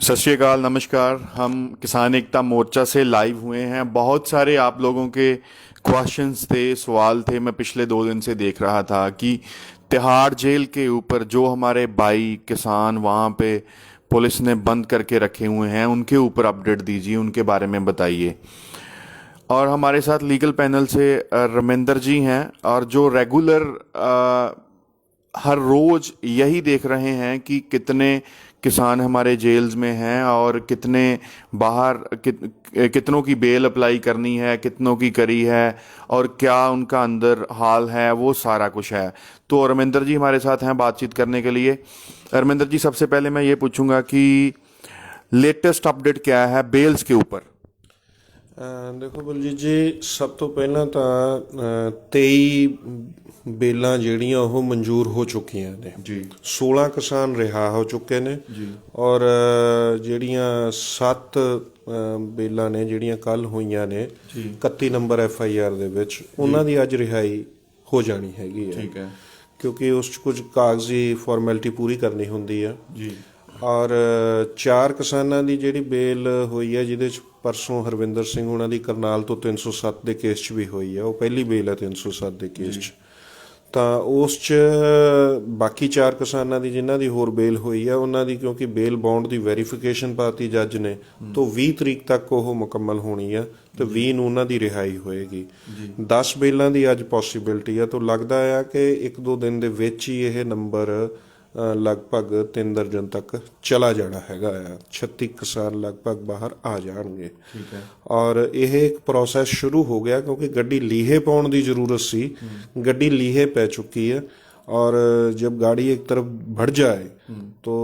सत श्री अकाल, नमस्कार। हम किसान एकता मोर्चा से लाइव हुए हैं। बहुत सारे आप लोगों के क्वेश्चंस थे, सवाल थे। मैं पिछले 2 दिन से देख रहा था कि तिहाड़ जेल के ऊपर जो हमारे भाई किसान वहाँ पे पुलिस ने बंद करके रखे हुए हैं, उनके ऊपर अपडेट दीजिए, उनके बारे में बताइए। और हमारे साथ लीगल पैनल से रमेंद्र जी हैं, और जो रेगुलर हर रोज यही देख रहे हैं कि कितने किसान हमारे जेल्स में हैं और कितने बाहर कितनों की बेल अप्लाई करनी है, कितनों की करी है, और क्या उनका अंदर हाल है, वो सारा कुछ है। तो रमेंद्र जी हमारे साथ हैं बातचीत करने के लिए। रमेंद्र जी, सबसे पहले मैं ये पूछूंगा कि लेटेस्ट अपडेट क्या है बेल्स के ऊपर। ਦੇਖੋ ਬਲਜੀਤ ਜੀ, ਸਭ ਤੋਂ ਪਹਿਲਾਂ ਤਾਂ 23 ਬੇਲਾਂ ਜਿਹੜੀਆਂ ਉਹ ਮਨਜ਼ੂਰ ਹੋ ਚੁੱਕੀਆਂ ਨੇ ਜੀ। 16 ਕਿਸਾਨ ਰਿਹਾ ਹੋ ਚੁੱਕੇ ਨੇ ਜੀ। ਔਰ ਜਿਹੜੀਆਂ 7 ਬੇਲਾਂ ਨੇ ਜਿਹੜੀਆਂ ਕੱਲ ਹੋਈਆਂ ਨੇ ਜੀ। 31 ਨੰਬਰ FIR ਦੇ ਵਿੱਚ, ਉਹਨਾਂ ਦੀ ਅੱਜ ਰਿਹਾਈ ਹੋ ਜਾਣੀ ਹੈਗੀ ਹੈ। ਠੀਕ ਹੈ ਕਿਉਂਕਿ ਉਸ 'ਚ ਕੁਝ ਕਾਗਜ਼ੀ ਫਾਰਮੈਲਿਟੀ ਪੂਰੀ ਕਰਨੀ ਹੁੰਦੀ ਆ। ਜੀ। ਔਰ 4 ਕਿਸਾਨਾਂ ਦੀ ਜਿਹੜੀ ਬੇਲ ਹੋਈ ਹੈ, ਜਿਹਦੇ 'ਚ ਪਰਸੋਂ ਹਰਵਿੰਦਰ ਸਿੰਘ ਉਹਨਾਂ ਦੀ ਕਰਨਾਲ ਤੋਂ 307 ਦੇ ਕੇਸ 'ਚ ਵੀ ਹੋਈ ਹੈ, ਉਹ ਪਹਿਲੀ ਬੇਲ ਹੈ 307 ਦੇ ਕੇਸ 'ਚ। ਤਾਂ ਉਸ 'ਚ ਬਾਕੀ 4 ਕਿਸਾਨਾਂ ਦੀ ਜਿਨ੍ਹਾਂ ਦੀ ਹੋਰ ਬੇਲ ਹੋਈ ਹੈ, ਉਹਨਾਂ ਦੀ ਕਿਉਂਕਿ ਬੇਲ ਬੌਂਡ ਦੀ ਵੈਰੀਫਿਕੇਸ਼ਨ ਪਾਤੀ ਜੱਜ ਨੇ, ਤਾਂ 20 ਤਰੀਕ ਤੱਕ ਉਹ ਮੁਕੰਮਲ ਹੋਣੀ ਹੈ ਤੇ 20 ਨੂੰ ਉਹਨਾਂ ਦੀ ਰਿਹਾਈ ਹੋਏਗੀ। 10 ਬੇਲਾਂ ਦੀ ਅੱਜ ਪੋਸੀਬਿਲਿਟੀ ਹੈ, ਤਾਂ ਲੱਗਦਾ ਆ ਕਿ 1-2 ਦਿਨ ਦੇ ਵਿੱਚ ਹੀ ਇਹ ਨੰਬਰ ਲਗਭਗ 3 ਦਰਜਨ ਤੱਕ ਚਲਾ ਜਾਣਾ ਹੈਗਾ ਆ। 36 ਕਿਸਾਨ ਲਗਭਗ ਬਾਹਰ ਆ ਜਾਣਗੇ। ਠੀਕ ਹੈ। ਔਰ ਇਹ ਇੱਕ ਪ੍ਰੋਸੈਸ ਸ਼ੁਰੂ ਹੋ ਗਿਆ, ਕਿਉਂਕਿ ਗੱਡੀ ਲੀਹੇ ਪਾਉਣ ਦੀ ਜ਼रूरत ਸੀ। ਗੱਡੀ ਲੀਹੇ पै चुकी है और जब गाड़ी एक तरफ बढ़ जाए तो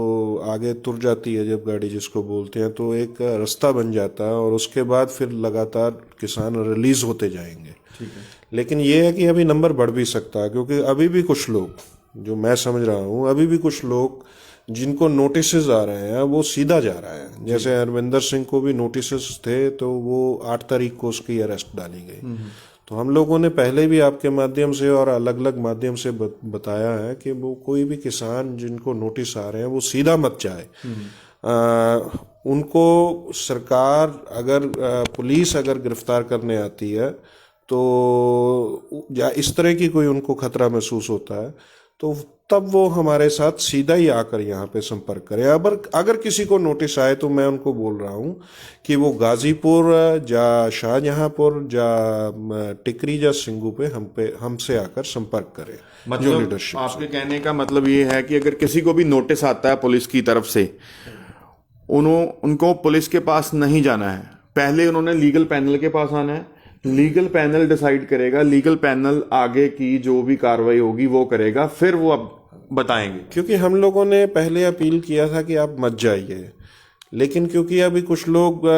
आगे तुर जाती है, जब गाड़ी जिसको बोलते हैं, तो एक रास्ता बन जाता है और उसके बाद फिर लगातार किसान रिलीज होते जाएंगे। ठीक है। लेकिन ये है कि अभी नंबर बढ़ भी सकता है, क्योंकि अभी भी कुछ लोग, जो मैं समझ रहा हूँ, अभी भी कुछ लोग जिनको नोटिस आ रहे हैं वो सीधा जा रहा है। जैसे हरविंदर सिंह को भी नोटिस थे, तो वो 8 तारीख को उसकी अरेस्ट डाली गई। तो हम लोगों ने पहले भी आपके माध्यम से और अलग अलग माध्यम से बताया है कि वो कोई भी किसान जिनको नोटिस आ रहे हैं वो सीधा मत जाए। उनको सरकार अगर पुलिस अगर गिरफ्तार करने आती है, तो या इस तरह की कोई उनको खतरा महसूस होता है, तो तब वो हमारे साथ सीधा ही आकर यहाँ पे संपर्क करें। अगर किसी को नोटिस आए, तो मैं उनको बोल रहा हूँ कि वो गाजीपुर या शाहजहांपुर या टिकरी या सिंगू पे हमसे आकर संपर्क करें। मतलब लीडरशिप आपके कहने का मतलब ये है कि अगर किसी को भी नोटिस आता है पुलिस की तरफ से, उनको पुलिस के पास नहीं जाना है, पहले उन्होंने लीगल पैनल के पास आना है। लीगल पैनल डिसाइड करेगा, लीगल पैनल आगे की जो भी कार्रवाई होगी वो करेगा, फिर वो अब बताएंगे। क्योंकि हम लोगों ने पहले अपील किया था कि आप मत जाइए, लेकिन क्योंकि अभी कुछ लोग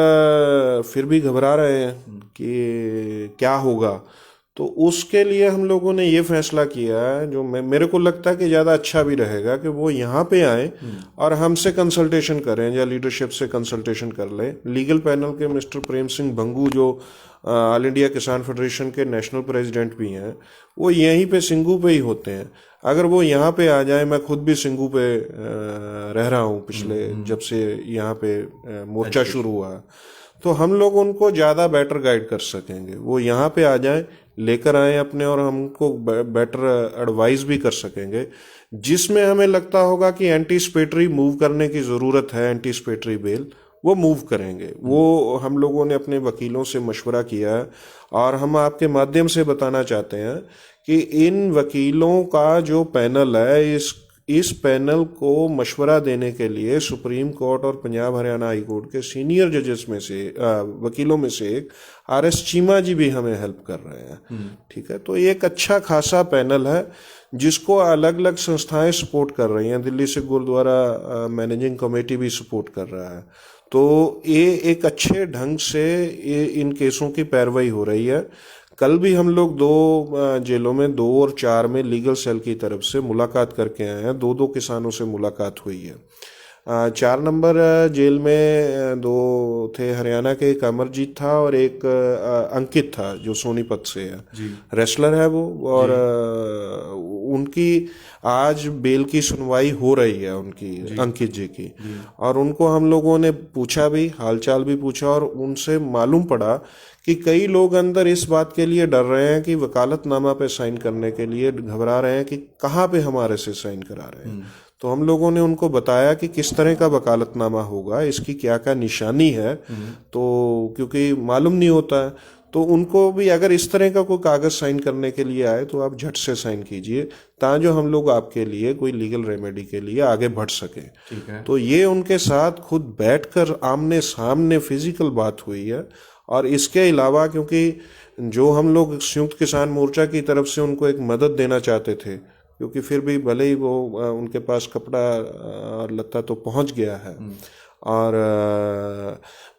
फिर भी घबरा रहे हैं कि क्या होगा, तो उसके लिए हम लोगों ने ये फैसला किया है, जो मेरे को लगता है कि ज़्यादा अच्छा भी रहेगा, कि वो यहाँ पे आए और हमसे कंसल्टेशन करें या लीडरशिप से कंसल्टेशन कर लें। लीगल पैनल के मिस्टर प्रेम सिंह भंगू, जो ऑल इंडिया किसान फेडरेशन के नेशनल प्रेसिडेंट भी हैं, वो यहीं पे सिंगू पे ही होते हैं। अगर वो यहाँ पे आ जाए, मैं खुद भी सिंगू पे रह रहा हूँ पिछले जब से यहाँ पे मोर्चा शुरू हुआ, तो हम लोग उनको ज़्यादा बेटर गाइड कर सकेंगे। वो यहाँ पे आ जाएं, लेकर आए अपने, और हमको बेटर एडवाइस भी कर सकेंगे। जिसमें हमें लगता होगा कि एंटीसिपेटरी मूव करने की ज़रूरत है, एंटीसिपेटरी बेल, वो मूव करेंगे। वो हम लोगों ने अपने वकीलों से मशवरा किया है, और हम आपके माध्यम से बताना चाहते हैं कि इन वकीलों का जो पैनल है, इस पैनल को मशवरा देने के लिए सुप्रीम कोर्ट और पंजाब हरियाणा हाई कोर्ट के सीनियर जजेस में से वकीलों में से एक RS चीमा जी भी हमें हेल्प कर रहे हैं। ठीक है। तो ये एक अच्छा खासा पैनल है, जिसको अलग अलग संस्थाएं सपोर्ट कर रही हैं। दिल्ली से गुरुद्वारा मैनेजिंग कमेटी भी सपोर्ट कर रहा है। तो ये एक अच्छे ढंग से इन केसों की पैरवाई हो रही है। कल भी हम लोग 2 जेलों में, 2 और 4 में लीगल सेल की तरफ से मुलाकात करके आए हैं। 2 किसानों से मुलाकात हुई है। 4 नंबर जेल में दो थे, हरियाणा के, एक अमरजीत था और एक अंकित था जो सोनीपत से है, रेसलर है वो। और उनकी आज बेल की सुनवाई हो रही है उनकी, अंकित जी की। और उनको हम लोगों ने पूछा भी, हालचाल भी पूछा, और उनसे मालूम पड़ा कि कई लोग अंदर इस बात के लिए डर रहे हैं कि वकालतनामा पे साइन करने के लिए घबरा रहे हैं कि कहाँ पे हमारे से साइन करा रहे हैं। तो हम लोगों ने उनको बताया कि किस तरह का वकालतनामा होगा, इसकी क्या क्या निशानी है, तो क्योंकि मालूम नहीं होता है। तो उनको भी अगर इस तरह का कोई कागज साइन करने के लिए आए तो आप झट से साइन कीजिए, ताकि जो हम लोग आपके लिए कोई लीगल रेमेडी के लिए आगे बढ़ सके। ठीक है। तो ये उनके साथ खुद बैठकर आमने सामने फिजिकल बात हुई है। और इसके अलावा क्योंकि जो हम लोग संयुक्त किसान मोर्चा की तरफ से उनको एक मदद देना चाहते थे, क्योंकि फिर भी भले ही वो उनके पास कपड़ा और लत्ता तो पहुंच गया है, और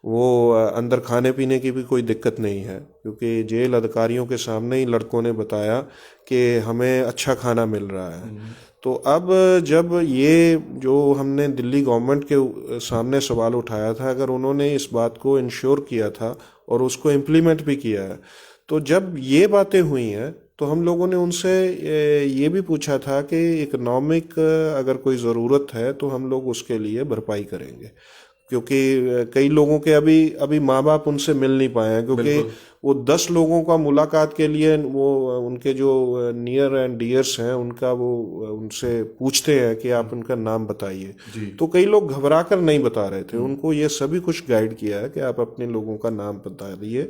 वो अंदर खाने पीने की भी कोई दिक्कत नहीं है, क्योंकि जेल अधिकारियों के सामने ही लड़कों ने बताया कि हमें अच्छा खाना मिल रहा है। तो अब जब ये जो हमने दिल्ली गवर्नमेंट के सामने सवाल उठाया था, अगर उन्होंने इस बात को इंश्योर किया था और उसको इम्प्लीमेंट भी किया है, तो जब ये बातें हुई हैं तो हम लोगों ने उनसे ये भी पूछा था कि इकोनॉमिक अगर कोई ज़रूरत है तो हम लोग उसके लिए भरपाई करेंगे, क्योंकि कई लोगों के अभी माँ बाप उनसे मिल नहीं पाए हैं, क्योंकि वो 10 लोगों का मुलाकात के लिए वो उनके जो नियर एंड डियर्स हैं उनका वो उनसे पूछते हैं कि आप उनका नाम बताइए। तो कई लोग घबरा कर नहीं बता रहे थे, उनको ये सभी कुछ गाइड किया है कि आप अपने लोगों का नाम बता दिए,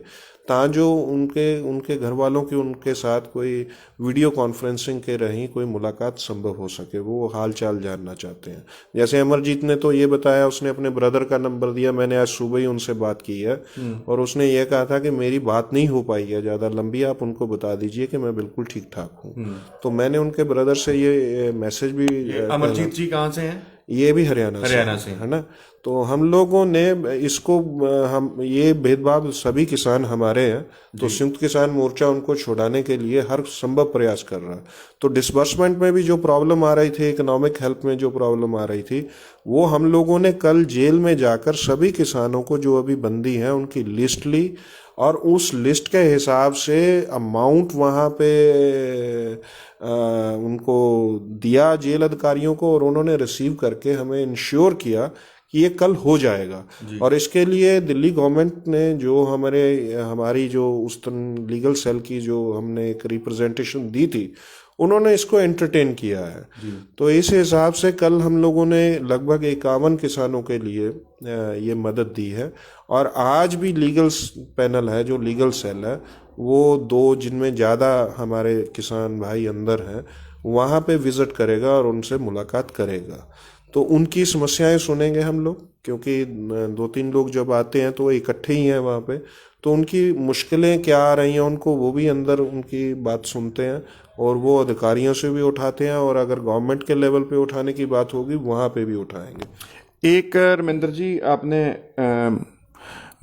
ताकि जो उनके घर वालों की उनके साथ कोई वीडियो कॉन्फ्रेंसिंग के रही कोई मुलाकात संभव हो सके, वो हाल चाल जानना चाहते हैं। जैसे अमरजीत ने तो ये बताया, उसने अपने ब्रदर का नंबर दिया, मैंने आज सुबह ही उनसे बात की है, और उसने ये कहा था कि मेरी बात नहीं हो पाई है ज़्यादा लंबी, आप उनको बता दीजिए कि मैं बिल्कुल ठीक ठाक हूँ। तो मैंने उनके ब्रदर से ये मैसेज भी, अमरजीत जी कहाँ से हैं? ये भी हरियाणा से है ना। तो हम लोगों ने इसको, हम ये भेदभाव सभी किसान हमारे हैं, तो संयुक्त किसान मोर्चा उनको छुड़ाने के लिए हर संभव प्रयास कर रहा है। तो डिसबर्समेंट में भी जो प्रॉब्लम आ रही थी, इकोनॉमिक हेल्प में जो प्रॉब्लम आ रही थी, वो हम लोगों ने कल जेल में जाकर सभी किसानों को जो अभी बंदी हैं उनकी लिस्ट ली, और उस लिस्ट के हिसाब से अमाउंट वहाँ पे उनको दिया जेल अधिकारियों को, और उन्होंने रिसीव करके हमें इंश्योर किया कि ये कल हो जाएगा। और इसके लिए दिल्ली गवर्नमेंट ने जो हमारी जो उस लीगल सेल की जो हमने एक रिप्रेजेंटेशन दी थी, उन्होंने इसको एंटरटेन किया है। तो इस हिसाब से कल हम लोगों ने लगभग 51 किसानों के लिए ये मदद दी है। और आज भी लीगल पैनल है, जो लीगल सेल है, वो 2 जिनमें ज़्यादा हमारे किसान भाई अंदर हैं, वहाँ पे विजिट करेगा और उनसे मुलाकात करेगा। तो उनकी समस्याएं सुनेंगे हम लोग, क्योंकि 2-3 लोग जब आते हैं तो वो इकट्ठे ही हैं वहाँ पे, तो उनकी मुश्किलें क्या आ रही हैं उनको, वो भी अंदर उनकी बात सुनते हैं, और वो अधिकारियों से भी उठाते हैं, और अगर गवर्नमेंट के लेवल पे उठाने की बात होगी वहाँ पे भी उठाएंगे। एक रविंद्र जी, आपने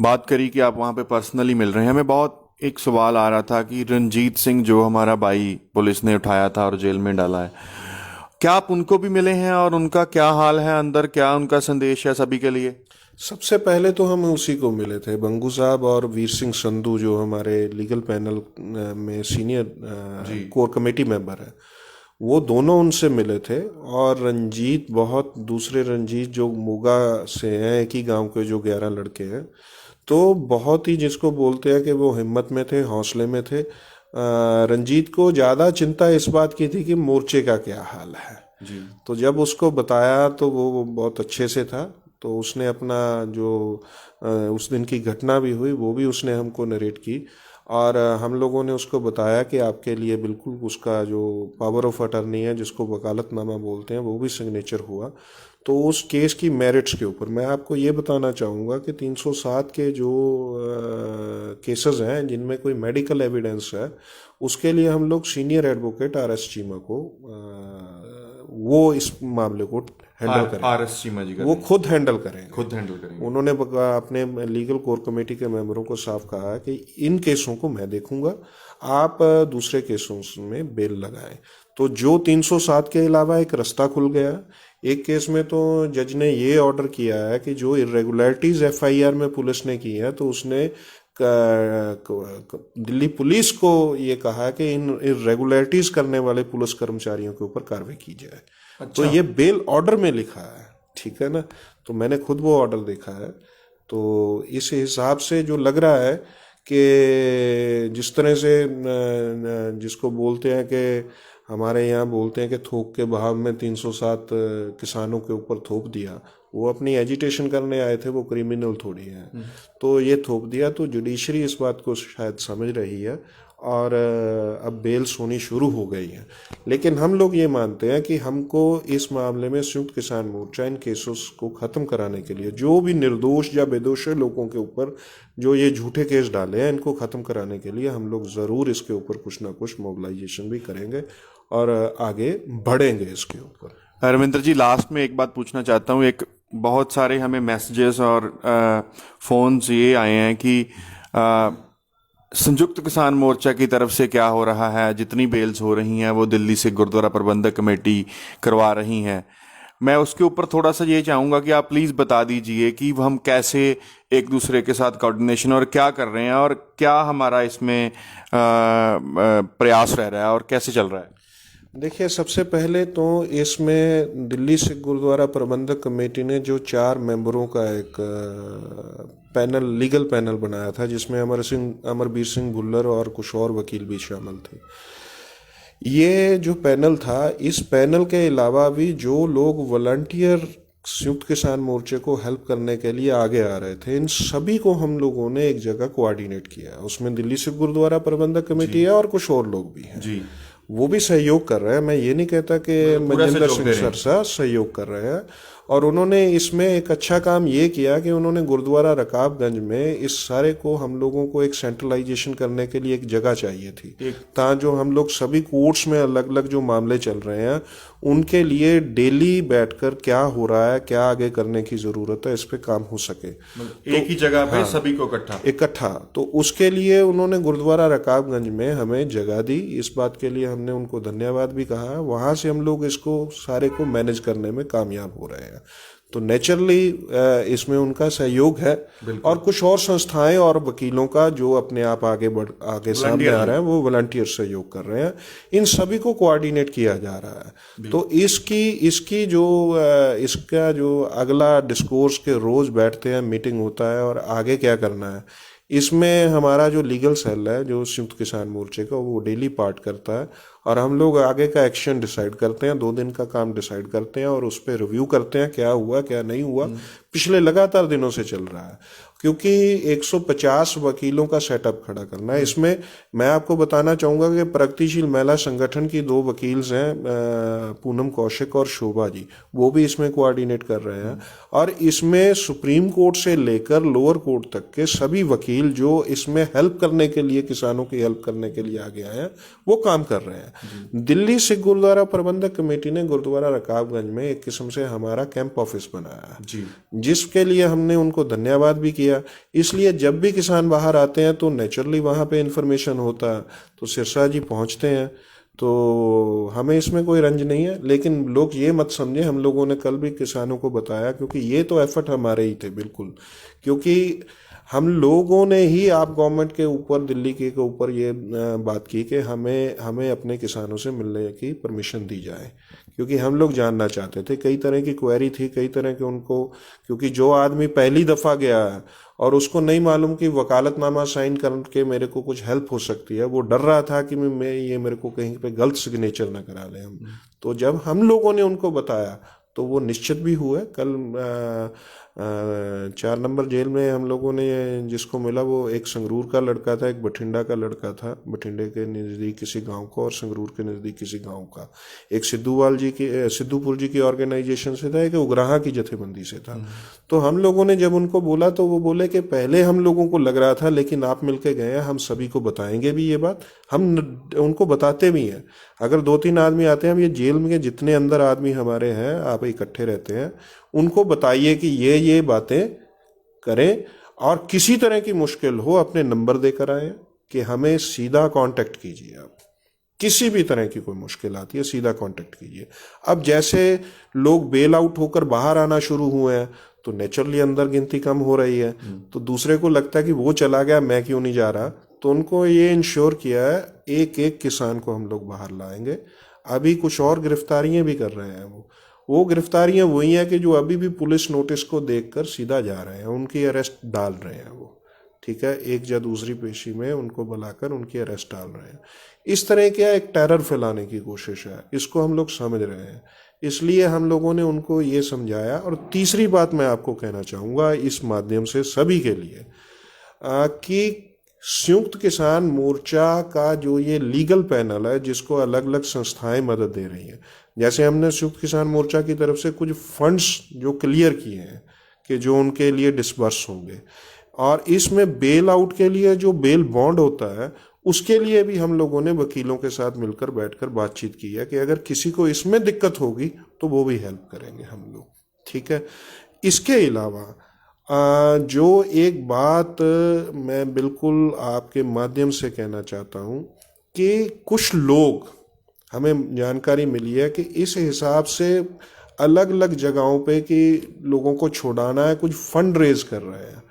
बात करी कि आप वहाँ पे पर्सनली मिल रहे हैं, हमें बहुत एक सवाल आ रहा था कि रंजीत सिंह जो हमारा भाई पुलिस ने उठाया था और जेल में डाला है, क्या आप उनको भी मिले हैं और उनका क्या हाल है अंदर, क्या उनका संदेश है सभी के लिए? सबसे पहले तो हम उसी को मिले थे, बंगू साहब और वीर सिंह संधू, जो हमारे लीगल पैनल में सीनियर कोर कमेटी मेंबर है, वो दोनों उनसे मिले थे। और रंजीत, दूसरे रंजीत जो मोगा से हैं, एक ही गांव के जो 11 लड़के हैं, तो बहुत ही जिसको बोलते हैं कि वो हिम्मत में थे, हौसले में थे। रंजीत को ज़्यादा चिंता इस बात की थी कि मोर्चे का क्या हाल है। तो जब उसको बताया तो वो बहुत अच्छे से था, तो उसने अपना जो उस दिन की घटना भी हुई वो भी उसने हमको नरेट की, और हम लोगों ने उसको बताया कि आपके लिए बिल्कुल उसका जो पावर ऑफ अटर्नी है, जिसको वकालतनामा बोलते हैं, वो भी सिग्नेचर हुआ। तो उस केस की मेरिट्स के ऊपर मैं आपको ये बताना चाहूँगा कि 307 के जो केसेस हैं जिनमें कोई मेडिकल एविडेंस है, उसके लिए हम लोग सीनियर एडवोकेट RS चीमा को वो इस मामले को हैंडल करें। RS चीमा जी वो खुद हैंडल करेंगे। उन्होंने अपने लीगल कोर कमेटी के मेंबरों को साफ कहा कि इन केसों को मैं देखूंगा, आप दूसरे केसों में बेल लगाएं। तो जो 307 के अलावा एक रास्ता खुल गया। एक केस में तो जज ने ये ऑर्डर किया है कि जो इरेगुलरिटीज एफआईआर में पुलिस ने की है, तो उसने दिल्ली पुलिस को ये कहा कि इन इरेगुलरिटीज करने वाले पुलिस कर्मचारियों के ऊपर कार्रवाई की जाए। तो ये बेल ऑर्डर में लिखा है, ठीक है ना। तो मैंने खुद वो ऑर्डर देखा है। तो इस हिसाब से जो लग रहा है कि जिस तरह से जिसको बोलते हैं कि हमारे यहाँ बोलते हैं कि थोक के बहाव में 307 किसानों के ऊपर थोप दिया, वो अपनी एजिटेशन करने आए थे, वो क्रिमिनल थोड़ी हैं। तो ये थोप दिया, तो जुडिशरी इस बात को शायद समझ रही है और अब बेल्स होनी शुरू हो गई हैं। लेकिन हम लोग ये मानते हैं कि हमको इस मामले में संयुक्त किसान मोर्चा इन केसेस को ख़त्म कराने के लिए, जो भी निर्दोष या बेदोष लोगों के ऊपर जो ये झूठे केस डाले हैं, इनको ख़त्म कराने के लिए हम लोग ज़रूर इसके ऊपर कुछ ना कुछ मोबिलाइजेशन भी करेंगे और आगे बढ़ेंगे इसके ऊपर। रविंद्र जी, लास्ट में एक बात पूछना चाहता हूँ। एक बहुत सारे हमें मैसेजेस और फ़ोन्स ये आए हैं कि संयुक्त किसान मोर्चा की तरफ से क्या हो रहा है, जितनी बेल्स हो रही हैं वो दिल्ली से गुरुद्वारा प्रबंधक कमेटी करवा रही हैं। मैं उसके ऊपर थोड़ा सा ये चाहूँगा कि आप प्लीज़ बता दीजिए कि हम कैसे एक दूसरे के साथ कोऑर्डिनेशन और क्या कर रहे हैं और क्या हमारा इसमें प्रयास रह रहा है और कैसे चल रहा है। देखिए, सबसे पहले तो इसमें दिल्ली सिख गुरुद्वारा प्रबंधक कमेटी ने जो 4 मेंबरों का एक पैनल, लीगल पैनल बनाया था, जिसमें अमरबीर सिंह भुल्लर और कुछ और वकील भी शामिल थे। ये जो पैनल था, इस पैनल के अलावा भी जो लोग वॉलंटियर संयुक्त किसान मोर्चे को हेल्प करने के लिए आगे आ रहे थे, इन सभी को हम लोगों ने एक जगह कोऑर्डिनेट किया। उसमें दिल्ली सिख गुरुद्वारा प्रबंधक कमेटी है और कुछ और लोग भी हैं जी, वो भी सहयोग कर रहे हैं। मैं ये नहीं कहता कि मनजिंदर सिंह सरसा सहयोग कर रहे हैं। और उन्होंने इसमें एक अच्छा काम ये किया कि उन्होंने गुरुद्वारा रकाबगंज में इस सारे को हम लोगों को एक सेंट्रलाइजेशन करने के लिए एक जगह चाहिए थी, ताकि जो हम लोग सभी कोर्ट्स में अलग अलग जो मामले चल रहे हैं उनके लिए डेली बैठकर क्या हो रहा है, क्या आगे करने की जरूरत है, इस पे काम हो सके एक ही जगह पे। हाँ, सभी को इकट्ठा। तो उसके लिए उन्होंने गुरुद्वारा रकाबगंज में हमें जगह दी। इस बात के लिए हमने उनको धन्यवाद भी कहा। वहां से हम लोग इसको सारे को मैनेज करने में कामयाब हो रहे हैं। तो नेचुरली इसमें उनका सहयोग है और कुछ और संस्थाएं और वकीलों का जो अपने आप आगे सामने आ रहे हैं, वो वॉलंटियर सहयोग कर रहे हैं। इन सभी को कोऑर्डिनेट किया जा रहा है। तो इसकी जो इसका जो अगला डिस्कोर्स के रोज बैठते हैं, मीटिंग होता है और आगे क्या करना है, इसमें हमारा जो लीगल सेल है जो संयुक्त किसान मोर्चे का, वो डेली पार्ट करता है और हम लोग आगे का एक्शन डिसाइड करते हैं। 2 दिन का काम डिसाइड करते हैं और उस पर रिव्यू करते हैं, क्या हुआ क्या नहीं हुआ। पिछले लगातार दिनों से चल रहा है, क्योंकि 150 वकीलों का सेटअप खड़ा करना है। इसमें मैं आपको बताना चाहूँगा कि प्रगतिशील महिला संगठन की 2 वकील हैं, पूनम कौशिक और शोभा जी, वो भी इसमें कोऑर्डिनेट कर रहे हैं। और इसमें सुप्रीम कोर्ट से लेकर लोअर कोर्ट तक के सभी वकील जो इसमें हेल्प करने के लिए, किसानों की हेल्प करने के लिए आगे आए हैं, वो काम कर रहे हैं। दिल्ली सिख गुरुद्वारा प्रबंधक कमेटी ने गुरुद्वारा रकाबगंज में एक किस्म से हमारा कैंप ऑफिस बनाया है, जिसके लिए हमने उनको धन्यवाद भी किया। इसलिए जब भी किसान बाहर आते हैं तो नेचुरली वहां पे इंफॉर्मेशन होता है, तो सिरसा जी पहुंचते हैं। तो हमें इसमें कोई रंज नहीं है। लेकिन लोग ये मत समझे, हम लोगों ने कल भी किसानों को बताया, क्योंकि ये तो एफर्ट हमारे ही थे बिल्कुल, क्योंकि हम लोगों ने ही आप गवर्नमेंट के ऊपर, दिल्ली के ऊपर ये बात की कि हमें अपने किसानों से मिलने की परमिशन दी जाए, क्योंकि हम लोग जानना चाहते थे। कई तरह की क्वेरी थी, कई तरह के उनको, क्योंकि जो आदमी पहली दफ़ा गया है और उसको नहीं मालूम कि वकालतनामा साइन करके मेरे को कुछ हेल्प हो सकती है, वो डर रहा था कि मेरे को कहीं पे गलत सिग्नेचर ना करा ले हम। तो जब हम लोगों ने उनको बताया तो वो निश्चित भी हुए। कल 4 नंबर जेल में हम लोगों ने जिसको मिला, वो एक संगरूर का लड़का था, एक बठिंडा का लड़का था, बठिंडे के नज़दीक किसी गांव का और संगरूर के नज़दीक किसी गांव का, एक सिद्धूपुर जी की ऑर्गेनाइजेशन से था, एक उग्राहा की जथेबंदी से था। तो हम लोगों ने जब उनको बोला तो वो बोले कि पहले हम लोगों को लग रहा था, लेकिन आप मिलके गए हैं, हम सभी को बताएंगे भी ये बात, हम उनको बताते भी हैं। अगर 2-3 आदमी आते हैं, हम ये जेल में जितने अंदर आदमी हमारे हैं, आप इकट्ठे रहते हैं, उनको बताइए कि ये बातें करें और किसी तरह की मुश्किल हो अपने नंबर देकर आए, कि हमें सीधा कांटेक्ट कीजिए आप। किसी भी तरह की कोई मुश्किल आती है सीधा कांटेक्ट कीजिए। अब जैसे लोग बेल आउट होकर बाहर आना शुरू हुए हैं तो नेचुरली अंदर गिनती कम हो रही है, तो दूसरे को लगता है कि वो चला गया मैं क्यों नहीं जा रहा, तो उनको ये इंश्योर किया है एक एक किसान को हम लोग बाहर लाएंगे। अभी कुछ और गिरफ्तारियां भी कर रहे हैं, वो गिरफ्तारियां वही हैं कि जो अभी भी पुलिस नोटिस को देखकर सीधा जा रहे हैं, उनकी अरेस्ट डाल रहे हैं वो, ठीक है, एक या दूसरी पेशी में उनको बुलाकर उनकी अरेस्ट डाल रहे हैं। इस तरह क्या एक टेरर फैलाने की कोशिश है, इसको हम लोग समझ रहे हैं, इसलिए हम लोगों ने उनको ये समझाया। और तीसरी बात मैं आपको कहना चाहूँगा इस माध्यम से सभी के लिए कि संयुक्त किसान मोर्चा का जो ये लीगल पैनल है जिसको अलग अलग संस्थाएं मदद दे रही हैं, जैसे हमने संयुक्त किसान मोर्चा की तरफ से कुछ फंड्स जो क्लियर किए हैं कि जो उनके लिए डिसबर्स होंगे, और इसमें बेल आउट के लिए जो बेल बॉन्ड होता है उसके लिए भी हम लोगों ने वकीलों के साथ मिलकर बैठकर बातचीत की है कि अगर किसी को इसमें दिक्कत होगी तो वो भी हेल्प करेंगे हम लोग, ठीक है। इसके अलावा जो एक बात मैं बिल्कुल आपके माध्यम से कहना चाहता हूँ कि कुछ लोग, हमें जानकारी मिली है कि इस हिसाब से अलग अलग जगहों पे कि लोगों को छुड़ाना है, कुछ फंड रेज कर रहे हैं।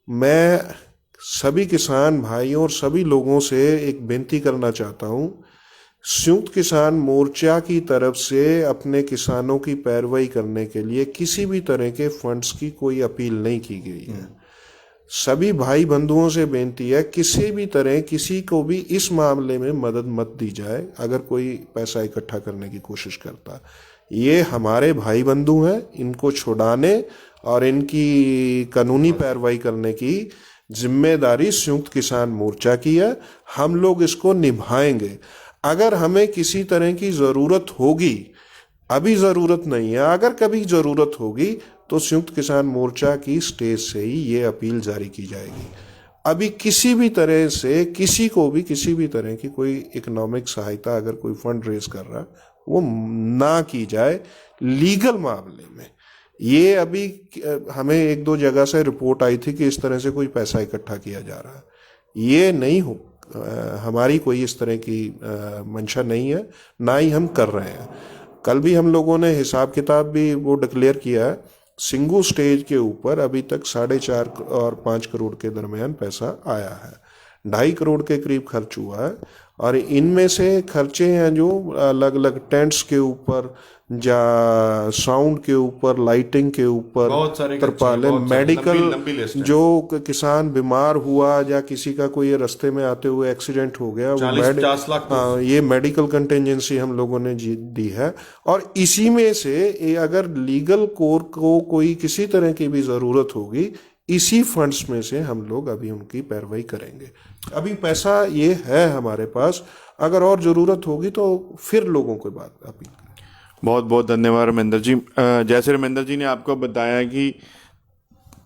मैं सभी किसान भाइयों और सभी लोगों से एक विनती करना चाहता हूँ, संयुक्त किसान मोर्चा की तरफ से अपने किसानों की पैरवी करने के लिए किसी भी तरह के फंड्स की कोई अपील नहीं की गई है। सभी भाई बंधुओं से बेनती है किसी भी तरह किसी को भी इस मामले में मदद मत दी जाए अगर कोई पैसा इकट्ठा करने की कोशिश करता। ये हमारे भाई बंधु हैं, इनको छुड़ाने और इनकी कानूनी पैरवी करने की जिम्मेदारी संयुक्त किसान मोर्चा की है। हम लोग इसको निभाएंगे। अगर हमें किसी तरह की ज़रूरत होगी, अभी ज़रूरत नहीं है, अगर कभी ज़रूरत होगी तो संयुक्त किसान मोर्चा की स्टेज से ही ये अपील जारी की जाएगी। अभी किसी भी तरह से किसी को भी किसी भी तरह की कोई इकोनॉमिक सहायता अगर कोई फंड रेज कर रहा वो ना की जाए लीगल मामले में। ये अभी हमें एक दो जगह से रिपोर्ट आई थी कि इस तरह से कोई पैसा इकट्ठा किया जा रहा है, ये नहीं हो, हमारी कोई इस तरह की मंशा नहीं है, ना ही हम कर रहे हैं। कल भी हम लोगों ने हिसाब किताब भी वो डिक्लेयर किया है, सिंगल स्टेज के ऊपर अभी तक 4.5 और 5 करोड़ के दरमियान पैसा आया है, 2.5 करोड़ के करीब खर्च हुआ है। और इनमें से खर्चे हैं जो अलग अलग टेंट्स के ऊपर या साउंड के ऊपर, लाइटिंग के ऊपर, तरपालें, मेडिकल जो किसान बीमार हुआ या किसी का कोई रास्ते में आते हुए एक्सीडेंट हो गया, 40-50 लाख ये मेडिकल कंटिजेंसी हम लोगों ने दी है। और इसी में से अगर लीगल कोर्ट को कोई किसी तरह की भी जरूरत होगी, इसी फंड्स में से हम लोग अभी उनकी पैरवी करेंगे। अभी पैसा ये है हमारे पास, अगर और ज़रूरत होगी तो फिर लोगों को बात अपील करें। बहुत बहुत धन्यवाद रमेंद्र जी। जैसे रमेंद्र जी ने आपको बताया कि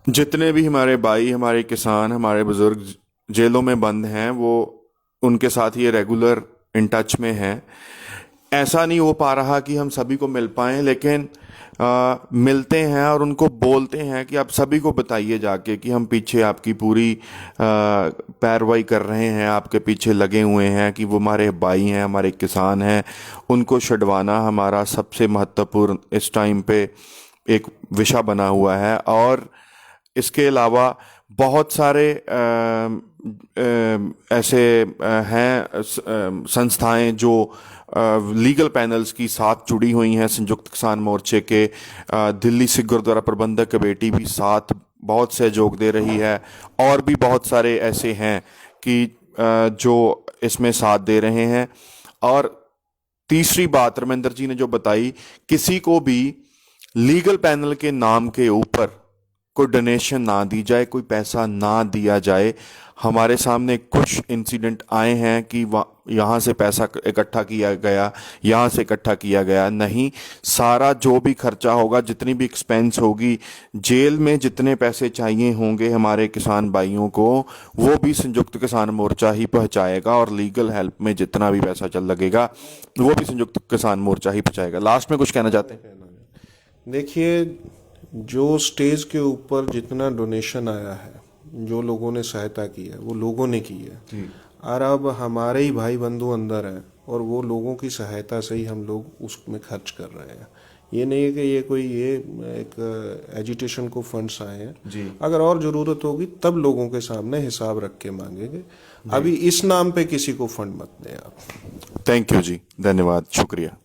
जितने भी हमारे भाई, हमारे किसान, हमारे बुजुर्ग जेलों में बंद हैं, वो उनके साथ ये रेगुलर इन टच में हैं। ऐसा नहीं हो पा रहा कि हम सभी को मिल पाएं, लेकिन मिलते हैं और उनको बोलते हैं कि आप सभी को बताइए जाके कि हम पीछे आपकी पूरी पैरवी कर रहे हैं, आपके पीछे लगे हुए हैं, कि वो हमारे भाई हैं, हमारे किसान हैं, उनको छुड़वाना हमारा सबसे महत्वपूर्ण इस टाइम पे एक विषय बना हुआ है। और इसके अलावा बहुत सारे ऐसे हैं संस्थाएं जो लीगल पैनल्स की साथ जुड़ी हुई हैं संयुक्त किसान मोर्चे के। दिल्ली सिख गुरुद्वारा प्रबंधक कमेटी भी साथ बहुत सहयोग दे रही है, और भी बहुत सारे ऐसे हैं कि जो इसमें साथ दे रहे हैं। और तीसरी बात रमेंद्र जी ने जो बताई, किसी को भी लीगल पैनल के नाम के ऊपर कोई डोनेशन ना दी जाए, कोई पैसा ना दिया जाए। हमारे सामने कुछ इंसिडेंट आए हैं कि यहाँ से पैसा इकट्ठा किया गया, यहाँ से इकट्ठा किया गया नहीं। सारा जो भी खर्चा होगा, जितनी भी एक्सपेंस होगी, जेल में जितने पैसे चाहिए होंगे हमारे किसान भाइयों को, वो भी संयुक्त किसान मोर्चा ही पहुँचाएगा। और लीगल हेल्प में जितना भी पैसा चल लगेगा वो भी संयुक्त किसान मोर्चा ही पहुँचाएगा। लास्ट में कुछ कहना चाहते हैं? देखिए, जो स्टेज के ऊपर जितना डोनेशन आया है, जो लोगों ने सहायता की है, वो लोगों ने की है। और अब हमारे ही भाई बंधु अंदर हैं और वो लोगों की सहायता से ही हम लोग उसमें खर्च कर रहे हैं। ये नहीं है कि ये एक एजुटेशन को फंड्स आए हैं जी। अगर और ज़रूरत होगी तब लोगों के सामने हिसाब रख के मांगेंगे। अभी इस नाम पे किसी को फंड मत दें आप। थैंक यू जी, धन्यवाद, शुक्रिया।